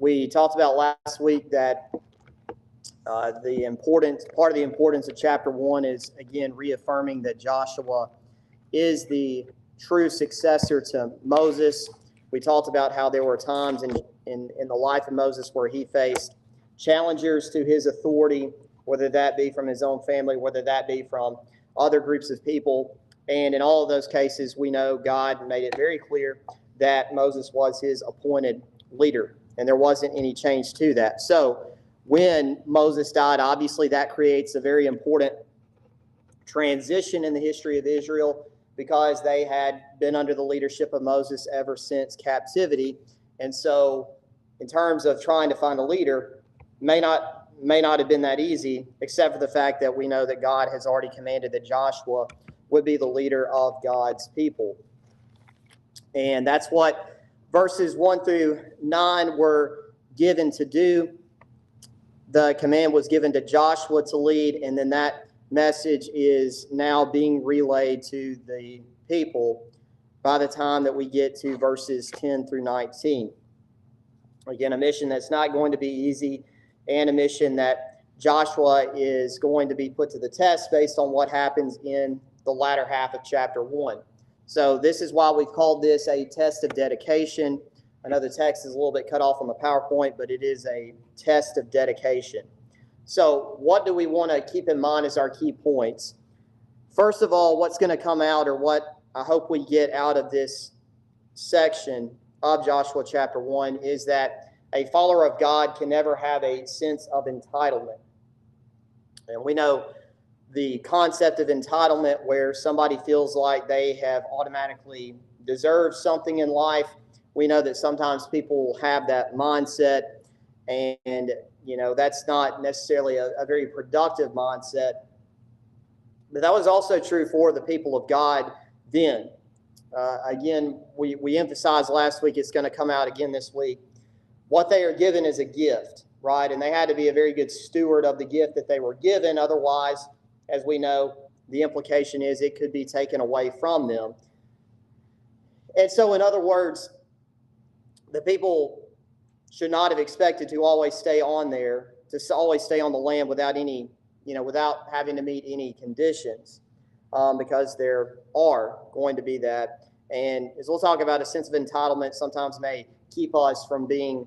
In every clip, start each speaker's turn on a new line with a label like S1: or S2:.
S1: We talked about last week that part of the importance of chapter 1 is, again, reaffirming that Joshua is the true successor to Moses. We talked about how there were times in the life of Moses where he faced challengers to his authority, whether that be from his own family, whether that be from other groups of people. And in all of those cases, we know God made it very clear that Moses was his appointed leader, and there wasn't any change to that. So when Moses died, obviously that creates a very important transition in the history of Israel, because they had been under the leadership of Moses ever since captivity. And so in terms of trying to find a leader, may not have been that easy, except for the fact that we know that God has already commanded that Joshua would be the leader of God's people. And that's what verses 1 through 9 were given to do. The command was given to Joshua to lead, and then that message is now being relayed to the people by the time that we get to verses 10 through 19. Again, a mission that's not going to be easy, and a mission that Joshua is going to be put to the test based on what happens in the latter half of chapter 1. So this is why we've called this a test of dedication. I know the text is a little bit cut off on the PowerPoint, but it is a test of dedication. So what do we want to keep in mind as our key points? First of all, what's going to come out, or what I hope we get out of this section of Joshua chapter 1, is that a follower of God can never have a sense of entitlement. And we know the concept of entitlement, where somebody feels like they have automatically deserved something in life. We know that sometimes people will have that mindset, and that's not necessarily a very productive mindset. But that was also true for the people of God then. Again, we emphasized last week, it's going to come out again this week. What they are given is a gift, right? And they had to be a very good steward of the gift that they were given. Otherwise, as we know, the implication is it could be taken away from them. And so, in other words, the people should not have expected to always stay on there, to always stay on the land without any, without having to meet any conditions, because there are going to be that. And as we'll talk about, a sense of entitlement sometimes may keep us from being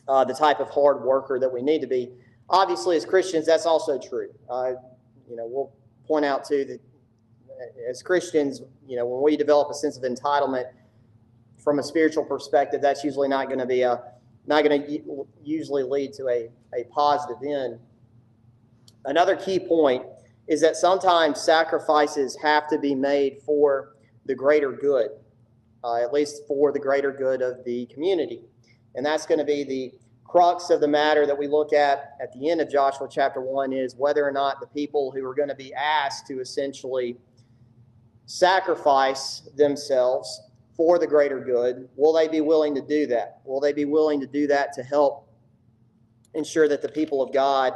S1: the type of hard worker that we need to be. Obviously, as Christians, that's also true. We'll point out too that as Christians, when we develop a sense of entitlement from a spiritual perspective, that's usually not going to usually lead to a positive end. Another key point is that sometimes sacrifices have to be made for the greater good, at least for the greater good of the community. And that's going to be the crux of the matter that we look at the end of Joshua chapter 1, is whether or not the people who are going to be asked to essentially sacrifice themselves for the greater good, will they be willing to do that? Will they be willing to do that to help ensure that the people of God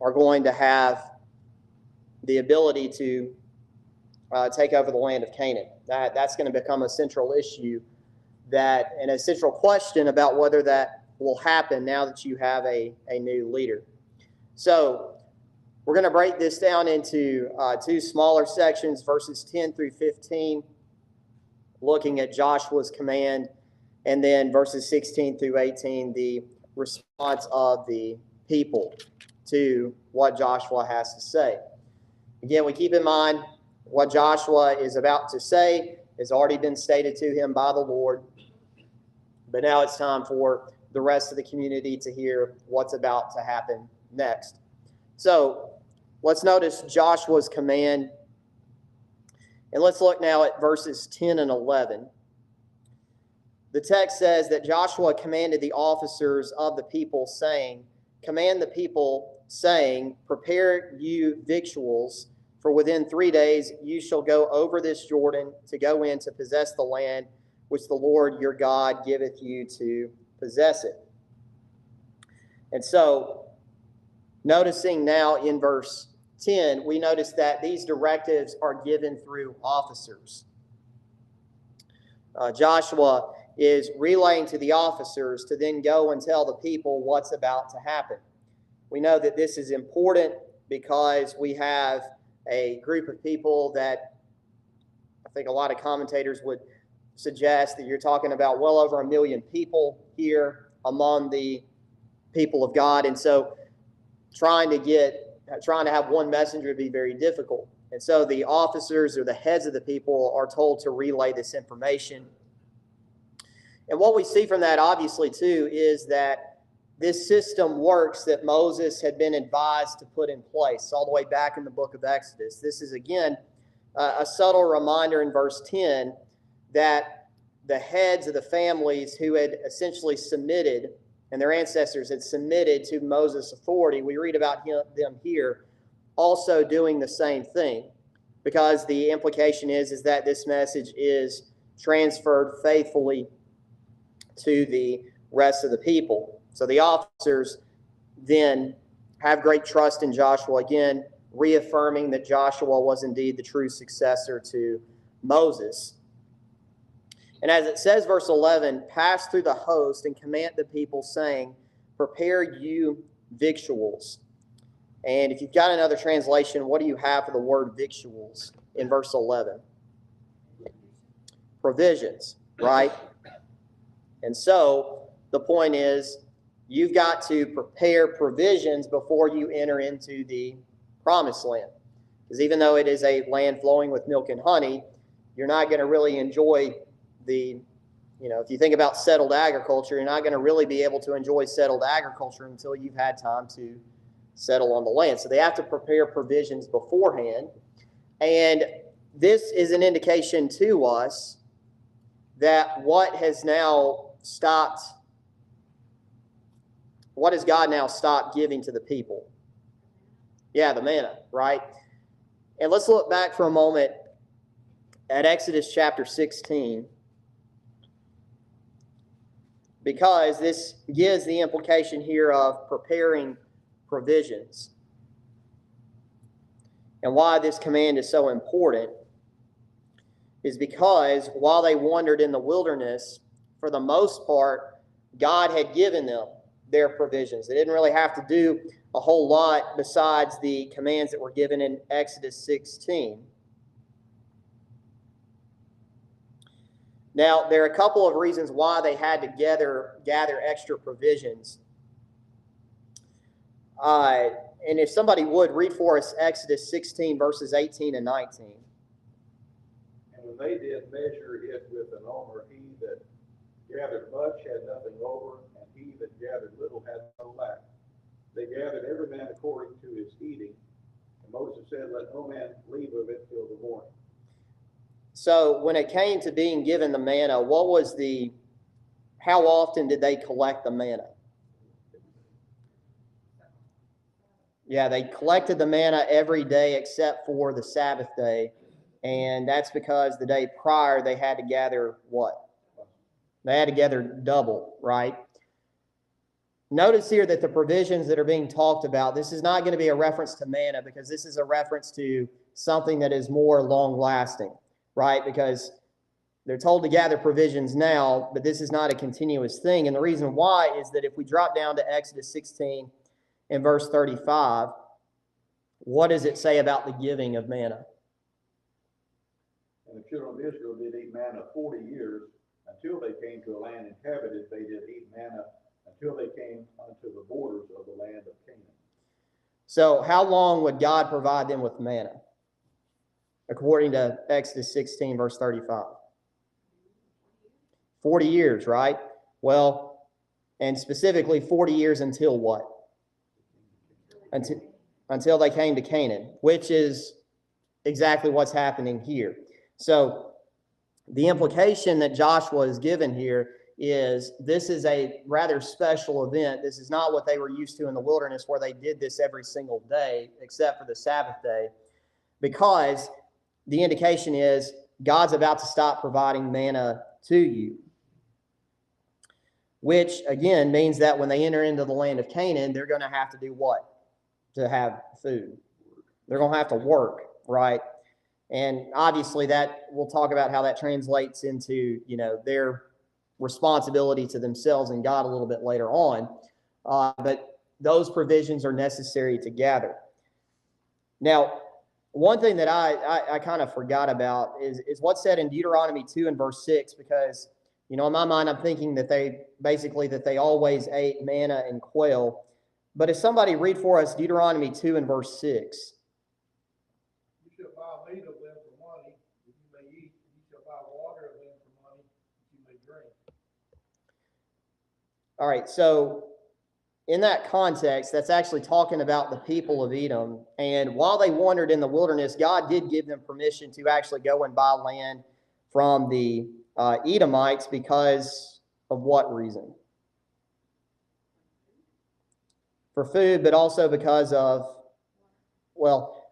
S1: are going to have the ability to take over the land of Canaan? That's going to become a central issue, and a central question about whether that will happen now that you have a new leader. So we're going to break this down into two smaller sections, verses 10 through 15, looking at Joshua's command, and then verses 16 through 18, the response of the people to what Joshua has to say. Again, we keep in mind what Joshua is about to say has already been stated to him by the Lord, but now it's time for the rest of the community to hear what's about to happen next. So let's notice Joshua's command, and let's look now at verses 10 and 11. The text says that Joshua commanded the officers of the people, saying, "Command the people, saying, prepare you victuals, for within 3 days you shall go over this Jordan to go in to possess the land which the Lord your God giveth you to possess it." And so, noticing now in verse 10, we notice that these directives are given through officers. Joshua is relaying to the officers to then go and tell the people what's about to happen. We know that this is important because we have a group of people that I think a lot of commentators would suggest that you're talking about well over 1 million people here among the people of God. And so trying to have one messenger would be very difficult. And so the officers or the heads of the people are told to relay this information. And what we see from that, obviously, too, is that this system works that Moses had been advised to put in place all the way back in the book of Exodus. This is, again, a subtle reminder in verse 10 that the heads of the families who had essentially submitted, and their ancestors had submitted to Moses' authority, we read about them here also doing the same thing, because the implication is that this message is transferred faithfully to the rest of the people. So the officers then have great trust in Joshua, again, reaffirming that Joshua was indeed the true successor to Moses. And as it says, verse 11, pass through the host and command the people, saying, prepare you victuals. And if you've got another translation, what do you have for the word victuals in verse 11? Provisions, right? And so the point is, you've got to prepare provisions before you enter into the promised land. Because even though it is a land flowing with milk and honey, you're not going to really enjoy if you think about settled agriculture, you're not going to really be able to enjoy settled agriculture until you've had time to settle on the land. So they have to prepare provisions beforehand. And this is an indication to us that what has God now stopped giving to the people? Yeah, the manna, right? And let's look back for a moment at Exodus chapter 16, because this gives the implication here of preparing provisions. And why this command is so important is because while they wandered in the wilderness, for the most part, God had given them their provisions. They didn't really have to do a whole lot besides the commands that were given in Exodus 16. Now, there are a couple of reasons why they had to gather extra provisions. And if somebody would read for us Exodus 16, verses 18 and 19.
S2: And when they did measure it with an omer, he that gathered much had nothing over, and he that gathered little had no lack. They gathered every man according to his eating. And Moses said, let no man leave of it till the morning.
S1: So when it came to being given the manna, how often did they collect the manna? Yeah, they collected the manna every day except for the Sabbath day. And that's because the day prior they had to gather what? They had to gather double, right? Notice here that the provisions that are being talked about, this is not going to be a reference to manna, because this is a reference to something that is more long-lasting, right? Because they're told to gather provisions now, but this is not a continuous thing. And the reason why is that if we drop down to Exodus 16 and verse 35, what does it say about the giving of manna?
S2: And the children of Israel did eat manna 40 years, until they came to a land inhabited. They did eat manna until they came unto the borders of the land of Canaan. So
S1: how long would God provide them with manna? According to Exodus 16, verse 35. 40 years, right? Well, and specifically 40 years until what? Until they came to Canaan, which is exactly what's happening here. So the implication that Joshua is given here is this is a rather special event. This is not what they were used to in the wilderness, where they did this every single day except for the Sabbath day, because the indication is God's about to stop providing manna to you, which again means that when they enter into the land of Canaan, they're going to have to do what? To have food. They're going to have to work, right? And obviously that we'll talk about how that translates into, their responsibility to themselves and God a little bit later on. But those provisions are necessary to gather. Now, one thing that I kind of forgot about is what's said in Deuteronomy 2 and verse 6, because, in my mind, I'm thinking that they always ate manna and quail. But if somebody read for us Deuteronomy 2 and verse 6.
S3: You shall buy meat of them for money, that you may eat, and you shall buy water of them for money, that you may drink.
S1: All right, so in that context, that's actually talking about the people of Edom. And while they wandered in the wilderness, God did give them permission to actually go and buy land from the Edomites because of what reason? For food, but also because of, well,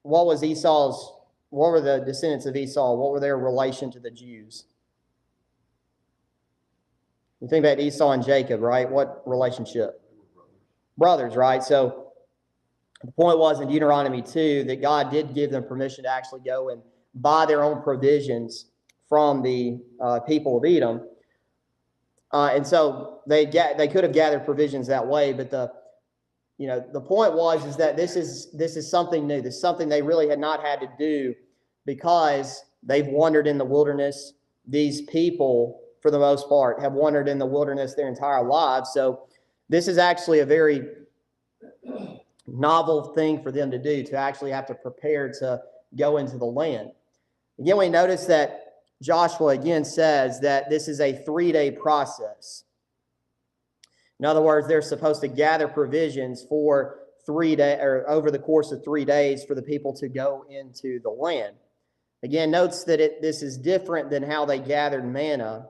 S1: what were the descendants of Esau? What were their relation to the Jews? You think about Esau and Jacob, right? What relationship? Brothers, right? So the point was in Deuteronomy 2 that God did give them permission to actually go and buy their own provisions from the people of Edom. And so they could have gathered provisions that way, but the point was that this is something new. This is something they really had not had to do because they've wandered in the wilderness. These people, for the most part, have wandered in the wilderness their entire lives. So this is actually a very novel thing for them to do, to actually have to prepare to go into the land. Again, we notice that Joshua again says that this is a 3-day process. In other words, they're supposed to gather provisions for 3 days, or over the course of 3 days, for the people to go into the land. Again, notes that this is different than how they gathered manna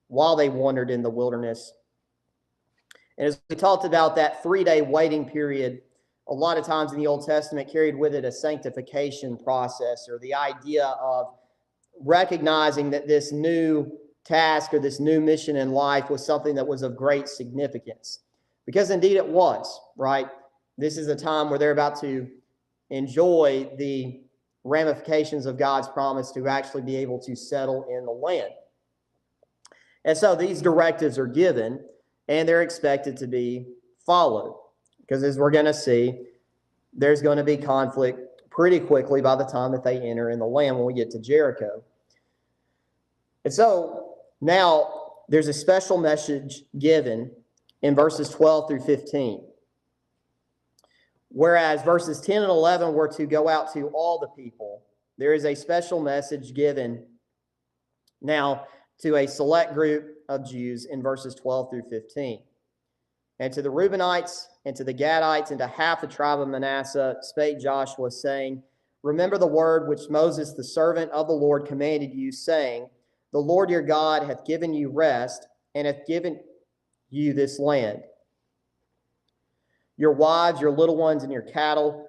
S1: while they wandered in the wilderness. And as we talked about, that 3-day waiting period, a lot of times in the Old Testament, carried with it a sanctification process, or the idea of recognizing that this new task or this new mission in life was something that was of great significance. Because indeed it was, right? This is a time where they're about to enjoy the ramifications of God's promise to actually be able to settle in the land. And so these directives are given, and they're expected to be followed. Because as we're going to see, there's going to be conflict pretty quickly by the time that they enter in the land when we get to Jericho. And so now there's a special message given in verses 12 through 15. Whereas verses 10 and 11 were to go out to all the people, there is a special message given now to a select group of Jews in verses 12 through 15. And to the Reubenites and to the Gadites and to half the tribe of Manasseh spake Joshua, saying, Remember the word which Moses, the servant of the Lord, commanded you, saying, The Lord your God hath given you rest, and hath given you this land. Your wives, your little ones, and your cattle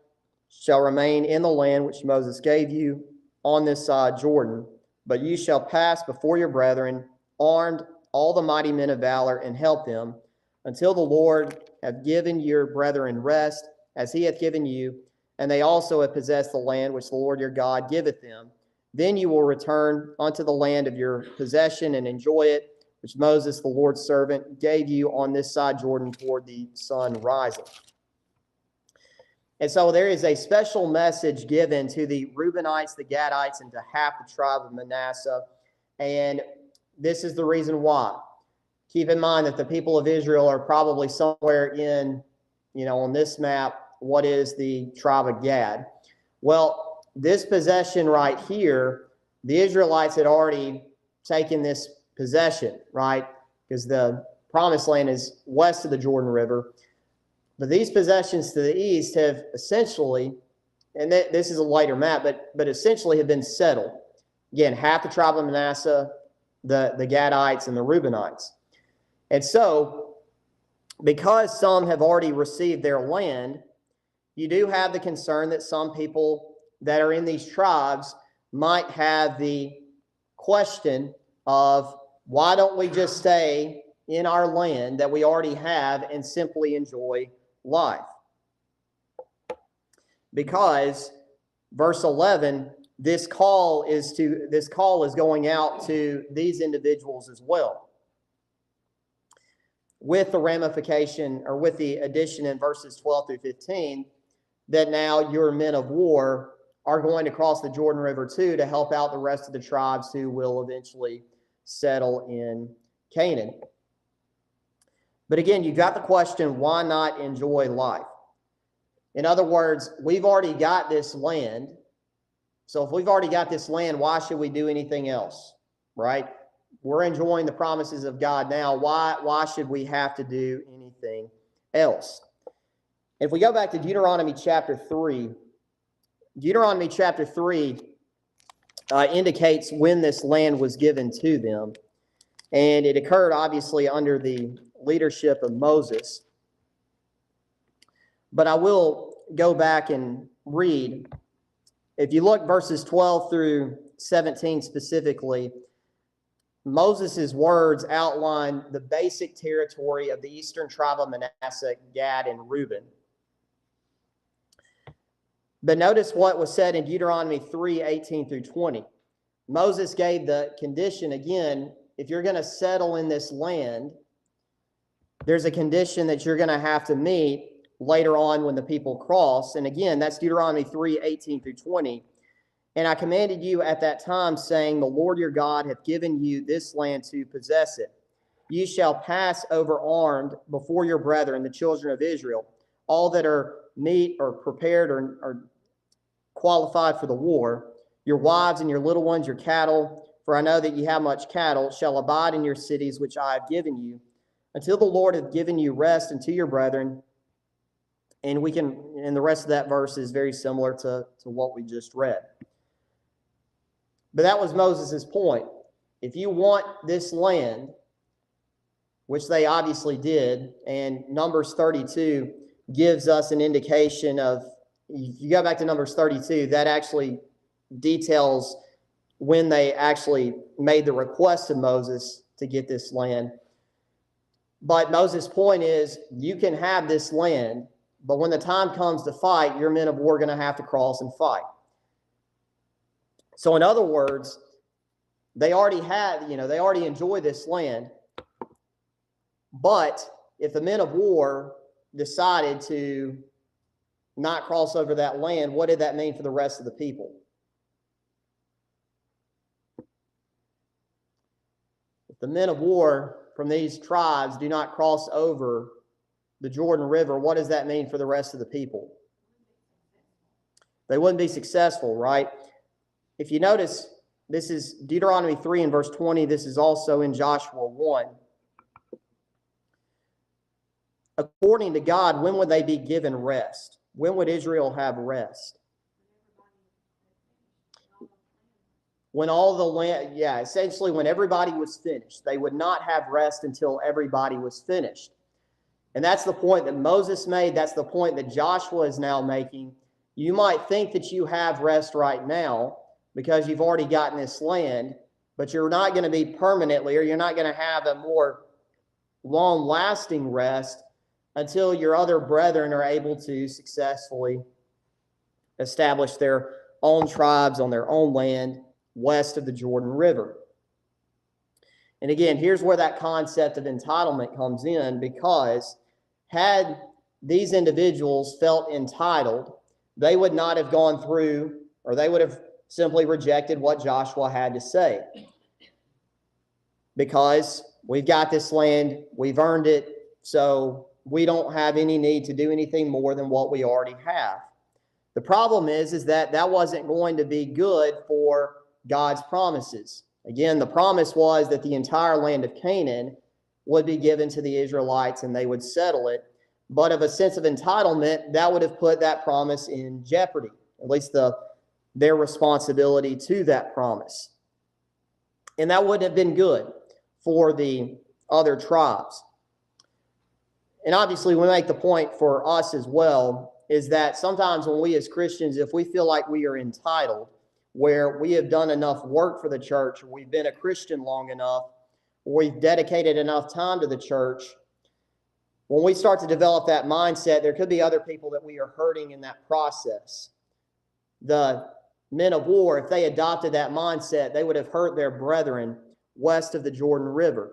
S1: shall remain in the land which Moses gave you on this side Jordan. But you shall pass before your brethren, armed, all the mighty men of valor, and help them, until the Lord have given your brethren rest, as he hath given you, and they also have possessed the land which the Lord your God giveth them. Then you will return unto the land of your possession and enjoy it, which Moses, the Lord's servant, gave you on this side Jordan toward the sun rising. And so there is a special message given to the Reubenites, the Gadites, and to half the tribe of Manasseh. And this is the reason why. Keep in mind that the people of Israel are probably somewhere in, on this map, what is the tribe of Gad? Well, this possession right here, the Israelites had already taken this possession, right? Because the promised land is west of the Jordan River. But these possessions to the east have essentially, and this is a later map, but essentially have been settled. Again, half the tribe of Manasseh, the Gadites, and the Reubenites. And so, because some have already received their land, you do have the concern that some people that are in these tribes might have the question of, why don't we just stay in our land that we already have and simply enjoy life? Because verse 11 this call is going out to these individuals as well, with the ramification, or with the addition in verses 12 through 15, that now your men of war are going to cross the Jordan River too, to help out the rest of the tribes who will eventually settle in Canaan. But again, you got the question, why not enjoy life? In other words, we've already got this land. So if we've already got this land, why should we do anything else, right? We're enjoying the promises of God now. Why should we have to do anything else? If we go back to Deuteronomy chapter 3, Deuteronomy chapter 3 indicates when this land was given to them. And it occurred, obviously, under the leadership of Moses. But I will go back and read. If you look verses 12 through 17 specifically, Moses' words outline the basic territory of the eastern tribe of Manasseh, Gad, and Reuben. But notice what was said in Deuteronomy 3, 18 through 20. Moses gave the condition, again, if you're going to settle in this land, there's a condition that you're going to have to meet later on when the people cross. And again, that's Deuteronomy 3, 18 through 20. And I commanded you at that time, saying, the Lord your God hath given you this land to possess it. You shall pass over armed before your brethren, the children of Israel, all that are meet or prepared or qualified for the war, your wives and your little ones, your cattle, for I know that ye have much cattle, shall abide in your cities which I have given you, until the Lord hath given you rest unto your brethren. And the rest of that verse is very similar to what we just read. But that was Moses' point. If you want this land, which they obviously did, and Numbers 32 gives us an indication of, if you go back to Numbers 32, that actually details when they actually made the request of Moses to get this land. But Moses' point is, you can have this land, but when the time comes to fight, your men of war are going to have to cross and fight. So in other words, they already enjoy this land. But if the men of war decided to not cross over that land, what did that mean for the rest of the people? If the men of war from these tribes do not cross over the Jordan River, what does that mean for the rest of the people? They wouldn't be successful, right? If you notice, this is Deuteronomy 3 and verse 20. This is also in Joshua 1. According to God, when would they be given rest? When would Israel have rest? When all the land, essentially when everybody was finished. They would not have rest until everybody was finished. And that's the point that Moses made. That's the point that Joshua is now making. You might think that you have rest right now because you've already gotten this land, but you're not going to be permanently, or you're not going to have a more long-lasting rest until your other brethren are able to successfully establish their own tribes on their own land west of the Jordan River. And again, here's where that concept of entitlement comes in, because had these individuals felt entitled, they would not have gone through, or they would have simply rejected what Joshua had to say. Because we've got this land, we've earned it, so we don't have any need to do anything more than what we already have. The problem is that that wasn't going to be good for God's promises. Again, the promise was that the entire land of Canaan would be given to the Israelites and they would settle it. But of a sense of entitlement, that would have put that promise in jeopardy, at least their responsibility to that promise. And that wouldn't have been good for the other tribes. And obviously, we make the point for us as well, is that sometimes when we as Christians, if we feel like we are entitled, where we have done enough work for the church, or we've been a Christian long enough, or we've dedicated enough time to the church, when we start to develop that mindset, there could be other people that we are hurting in that process. The men of war, if they adopted that mindset, they would have hurt their brethren west of the Jordan River.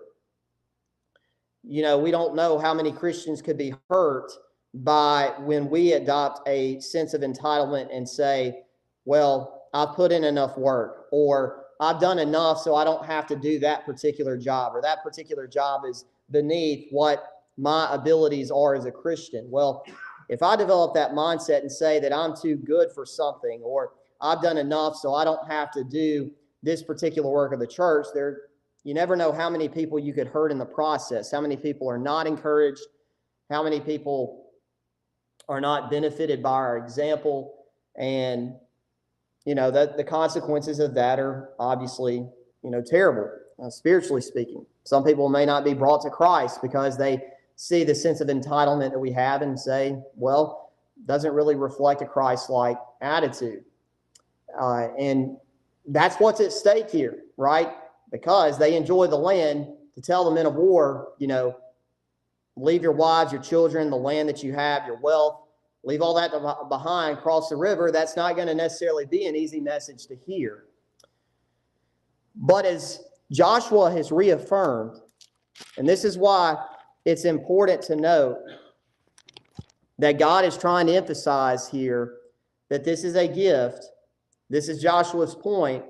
S1: You know, we don't know how many Christians could be hurt by when we adopt a sense of entitlement and say, well, I put in enough work, or I've done enough so I don't have to do that particular job, or that particular job is beneath what my abilities are as a Christian. Well, if I develop that mindset and say that I'm too good for something, or I've done enough so I don't have to do this particular work of the church, you never know how many people you could hurt in the process, how many people are not encouraged, how many people are not benefited by our example. And, you know, that the consequences of that are obviously, you know, terrible, spiritually speaking. Some people may not be brought to Christ because they see the sense of entitlement that we have and say, well, doesn't really reflect a Christ-like attitude. And that's what's at stake here, right? Because they enjoy the land, to tell the men of war, you know, leave your wives, your children, the land that you have, your wealth, leave all that behind, cross the river, that's not going to necessarily be an easy message to hear. But as Joshua has reaffirmed, and this is why it's important to note that God is trying to emphasize here that this is a gift. This is Joshua's point.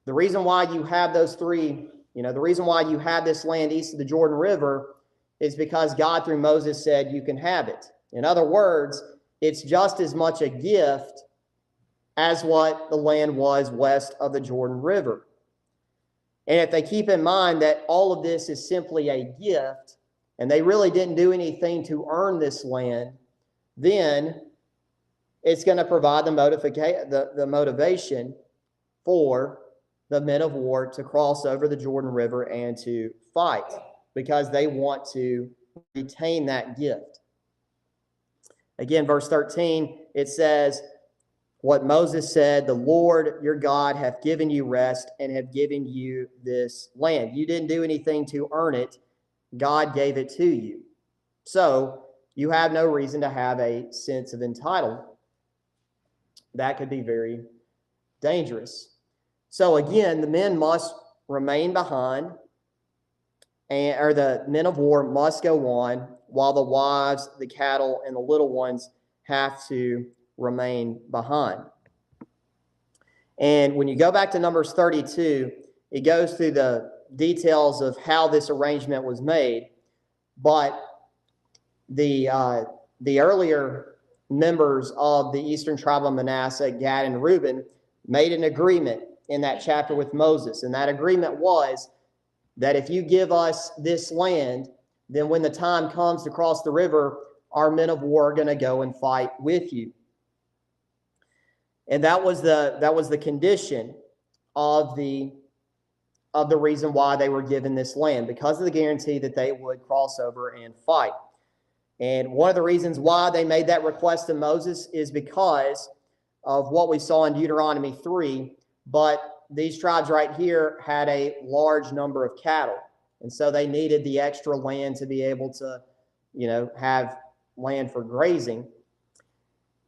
S1: The reason why you have those three, you know, the reason why you have this land east of the Jordan River is because God, through Moses, said you can have it. In other words, it's just as much a gift as what the land was west of the Jordan River. And if they keep in mind that all of this is simply a gift, and they really didn't do anything to earn this land, then it's going to provide the motivation for the men of war to cross over the Jordan River and to fight, because they want to retain that gift. Again, verse 13, it says, what Moses said, the Lord your God hath given you rest and have given you this land. You didn't do anything to earn it. God gave it to you. So you have no reason to have a sense of entitlement. That could be very dangerous. So again, the men must remain behind, or the men of war must go on, while the wives, the cattle, and the little ones have to remain behind. And when you go back to Numbers 32, it goes through the details of how this arrangement was made. But the earlier members of the eastern tribe of Manasseh, Gad and Reuben, made an agreement in that chapter with Moses. And that agreement was that if you give us this land, then when the time comes to cross the river, our men of war are going to go and fight with you. And that was the condition of the reason why they were given this land, because of the guarantee that they would cross over and fight. And one of the reasons why they made that request to Moses is because of what we saw in Deuteronomy 3. But these tribes right here had a large number of cattle, and so they needed the extra land to be able to, you know, have land for grazing.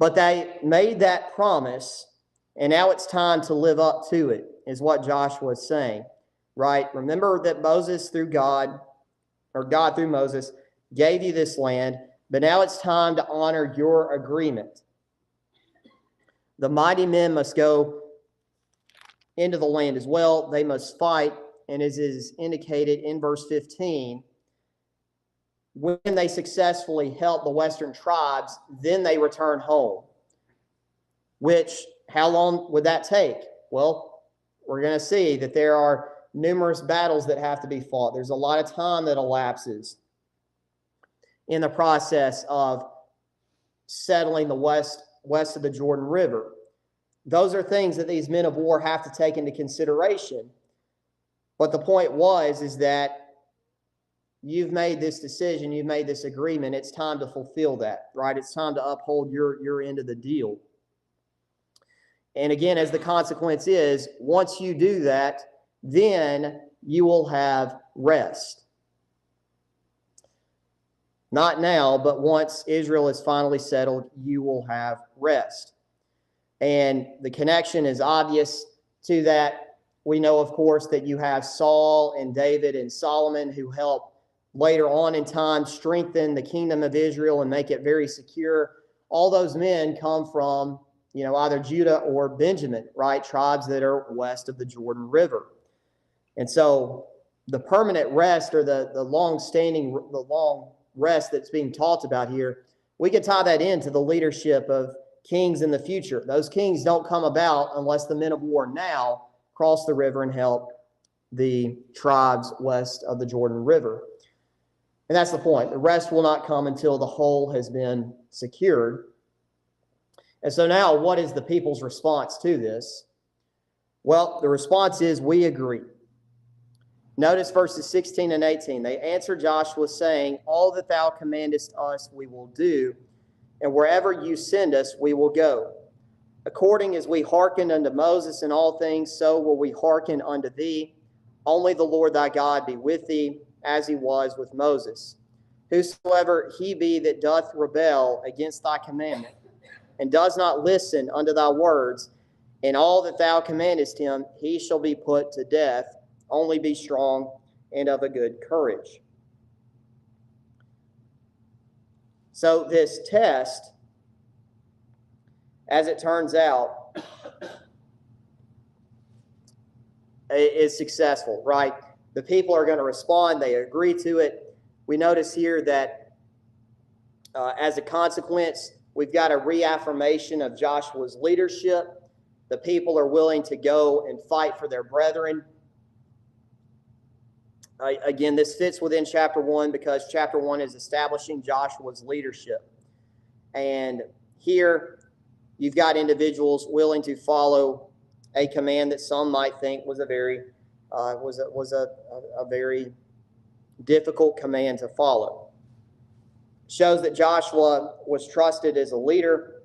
S1: But they made that promise, and now it's time to live up to it, is what Joshua is saying, right? Remember that Moses through God, or God through Moses, gave you this land, but now it's time to honor your agreement. The mighty men must go into the land as well. They must fight, and as is indicated in verse 15, when they successfully help the western tribes, then they return home. Which, how long would that take? Well, we're going to see that there are numerous battles that have to be fought. There's a lot of time that elapses in the process of settling the west of the Jordan River. Those are things that these men of war have to take into consideration. But the point is that you've made this decision, you've made this agreement, it's time to fulfill that, right? It's time to uphold your end of the deal. And again, as the consequence is, once you do that, then you will have rest. Not now, but once Israel is finally settled, you will have rest. And the connection is obvious to that. We know, of course, that you have Saul and David and Solomon who help later on in time strengthen the kingdom of Israel and make it very secure. All those men come from, either Judah or Benjamin, right? Tribes that are west of the Jordan River. And so the permanent rest, or the long rest that's being talked about here, we can tie that into the leadership of kings in the future. Those kings don't come about unless the men of war now cross the river and help the tribes west of the Jordan River. And that's the point. The rest will not come until the whole has been secured. And so now, what is the people's response to this? Well, the response is, we agree. Notice verses 16 and 18. They answered Joshua, saying, all that thou commandest us we will do, and wherever you send us we will go. According as we hearkened unto Moses in all things, so will we hearken unto thee. Only the Lord thy God be with thee, as he was with Moses. Whosoever he be that doth rebel against thy commandment, and does not listen unto thy words, in all that thou commandest him, he shall be put to death. Only be strong and of a good courage. So this test, as it turns out, is successful, right? The people are going to respond. They agree to it. We notice here that as a consequence, we've got a reaffirmation of Joshua's leadership. The people are willing to go and fight for their brethren. Again, this fits within chapter 1 because chapter 1 is establishing Joshua's leadership. And here you've got individuals willing to follow a command that some might think was a very very difficult command to follow. It shows that Joshua was trusted as a leader.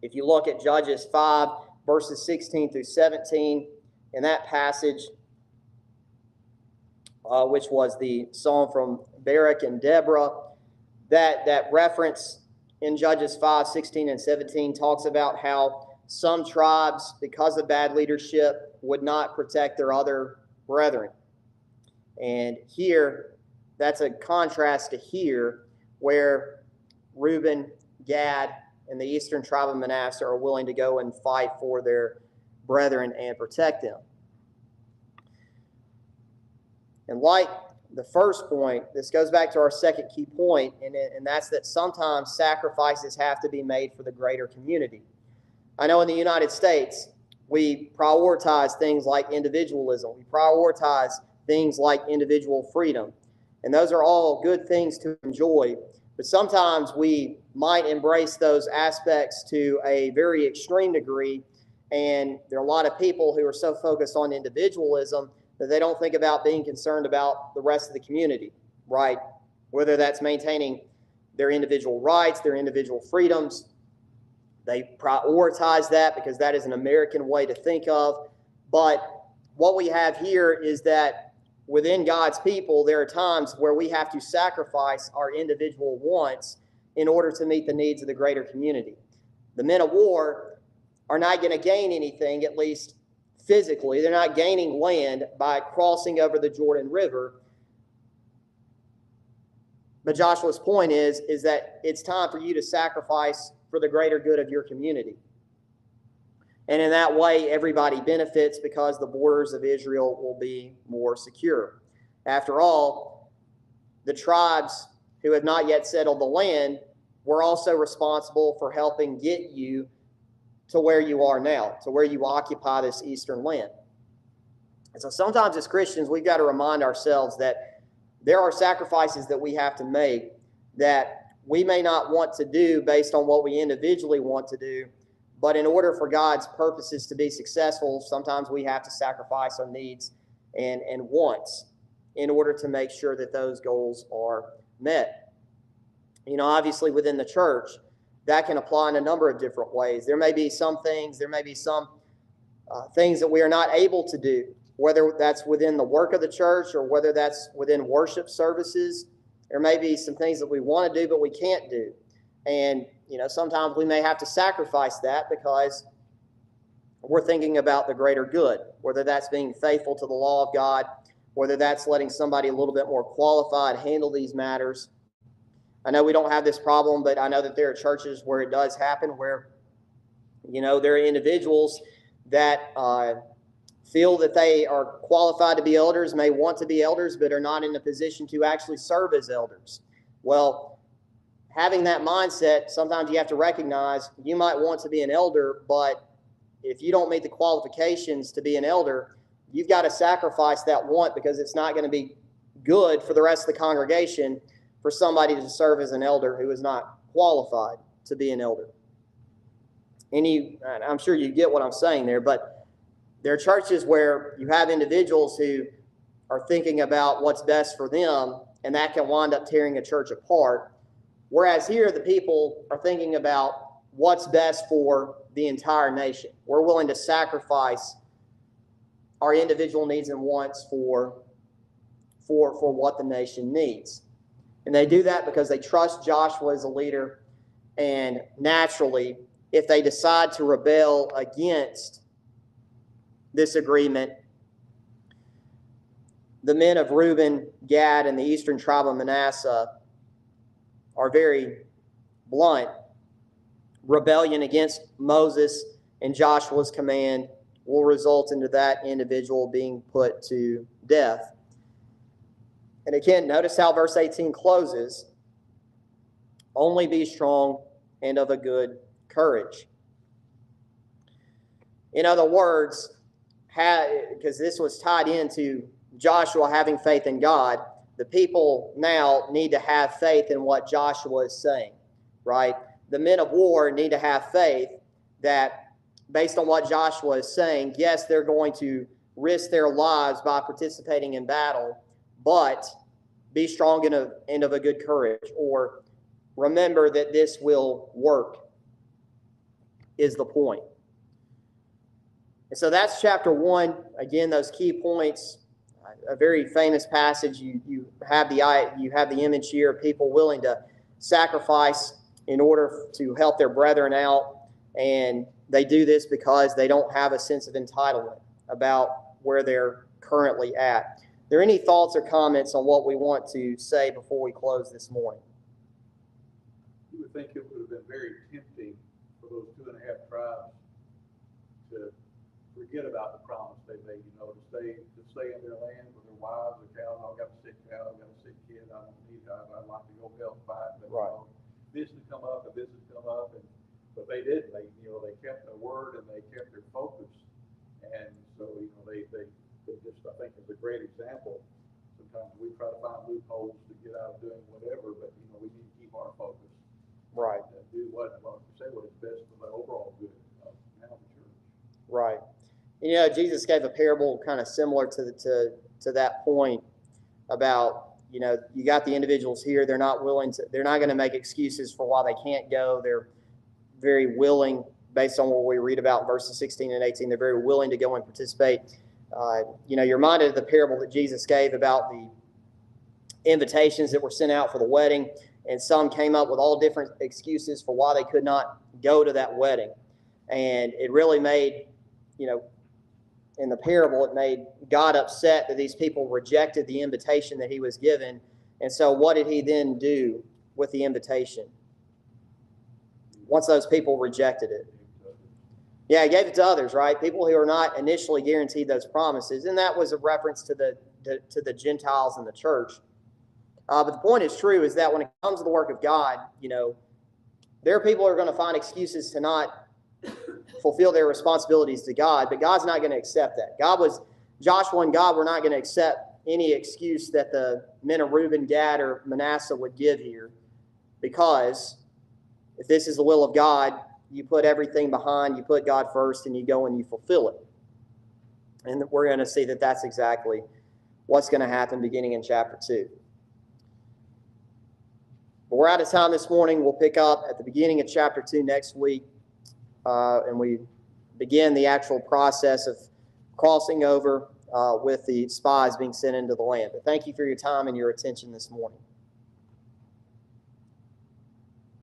S1: If you look at Judges 5, verses 16 through 17, in that passage, which was the song from Barak and Deborah, that reference in Judges 5, 16 and 17 talks about how some tribes, because of bad leadership, would not protect their other brethren. And here, that's a contrast to here, where Reuben, Gad, and the eastern tribe of Manasseh are willing to go and fight for their brethren and protect them. And like the first point, this goes back to our second key point, and that's that sometimes sacrifices have to be made for the greater community. I know in the United States, we prioritize things like individualism. We prioritize things like individual freedom. And those are all good things to enjoy. But sometimes we might embrace those aspects to a very extreme degree. And there are a lot of people who are so focused on individualism that they don't think about being concerned about the rest of the community, right? Whether that's maintaining their individual rights, their individual freedoms. They prioritize that because that is an American way to think of. But what we have here is that within God's people, there are times where we have to sacrifice our individual wants in order to meet the needs of the greater community. The men of war are not going to gain anything, at least physically. They're not gaining land by crossing over the Jordan River. But Joshua's point is that it's time for you to sacrifice for the greater good of your community. And in that way, everybody benefits because the borders of Israel will be more secure. After all, the tribes who have not yet settled the land were also responsible for helping get you to where you are now, to where you occupy this eastern land. And so sometimes as Christians, we've got to remind ourselves that there are sacrifices that we have to make that we may not want to do based on what we individually want to do, but in order for God's purposes to be successful, sometimes we have to sacrifice our needs and wants in order to make sure that those goals are met. You know, obviously within the church, that can apply in a number of different ways. There may be some things that we are not able to do, whether that's within the work of the church or whether that's within worship services. There may be some things that we want to do, but we can't do. And, sometimes we may have to sacrifice that because we're thinking about the greater good, whether that's being faithful to the law of God, whether that's letting somebody a little bit more qualified handle these matters. I know we don't have this problem, but I know that there are churches where it does happen, where, there are individuals that feel that they are qualified to be elders, may want to be elders, but are not in a position to actually serve as elders. Well, having that mindset, sometimes you have to recognize you might want to be an elder, but if you don't meet the qualifications to be an elder, you've got to sacrifice that want, because it's not going to be good for the rest of the congregation for somebody to serve as an elder who is not qualified to be an elder. And I'm sure you get what I'm saying there, but there are churches where you have individuals who are thinking about what's best for them, and that can wind up tearing a church apart. Whereas here, the people are thinking about what's best for the entire nation. We're willing to sacrifice our individual needs and wants for what the nation needs. And they do that because they trust Joshua as a leader. And naturally, if they decide to rebel against this agreement, the men of Reuben, Gad, and the eastern tribe of Manasseh are very blunt. Rebellion against Moses and Joshua's command will result into that individual being put to death. And again, notice how verse 18 closes. Only be strong and of a good courage. In other words, because this was tied into Joshua having faith in God, the people now need to have faith in what Joshua is saying, right? The men of war need to have faith that based on what Joshua is saying, yes, they're going to risk their lives by participating in battle, but be strong and of a good courage, or remember that this will work, is the point. And so that's chapter 1. Again, those key points, a very famous passage. You have the image here of people willing to sacrifice in order to help their brethren out, and they do this because they don't have a sense of entitlement about where they're currently at. Are there any thoughts or comments on what we want to say before we close this morning?
S2: You would think it would have been very tempting for those 2.5 tribes to forget about the promise they made, to stay in their land with their wives, their cows. I've got a sick cow, I've got a sick kid, I don't need that, I'd like to go help fight. But,
S1: right.
S2: This has come up, and this has come up, but they didn't. They kept their word and they kept their focus. And so, they just, I think, is a great example. Sometimes we try to find loopholes to get out of doing whatever, but, we need to keep our focus.
S1: Right.
S2: And do what is best for the overall good of now the church. Right.
S1: Jesus gave a parable kind of similar to that point about, you got the individuals here, they're not going to make excuses for why they can't go. They're very willing, based on what we read about in verses 16 and 18, they're very willing to go and participate. You're reminded of the parable that Jesus gave about the invitations that were sent out for the wedding, and some came up with all different excuses for why they could not go to that wedding. And it really made, in the parable, it made God upset that these people rejected the invitation that he was given. And so what did he then do with the invitation once those people rejected it? Yeah, he gave it to others, right? People who are not initially guaranteed those promises. And that was a reference to the Gentiles in the church. But the point is true, is that when it comes to the work of God, there are people who are going to find excuses to not fulfill their responsibilities to God, but God's not going to accept that. Joshua and God were not going to accept any excuse that the men of Reuben, Gad, or Manasseh would give here, because if this is the will of God, you put everything behind, you put God first, and you go and you fulfill it. And we're going to see that that's exactly what's going to happen beginning in chapter 2. But we're out of time this morning. We'll pick up at the beginning of chapter 2 next week, and we begin the actual process of crossing over with the spies being sent into the land. But thank you for your time and your attention this morning.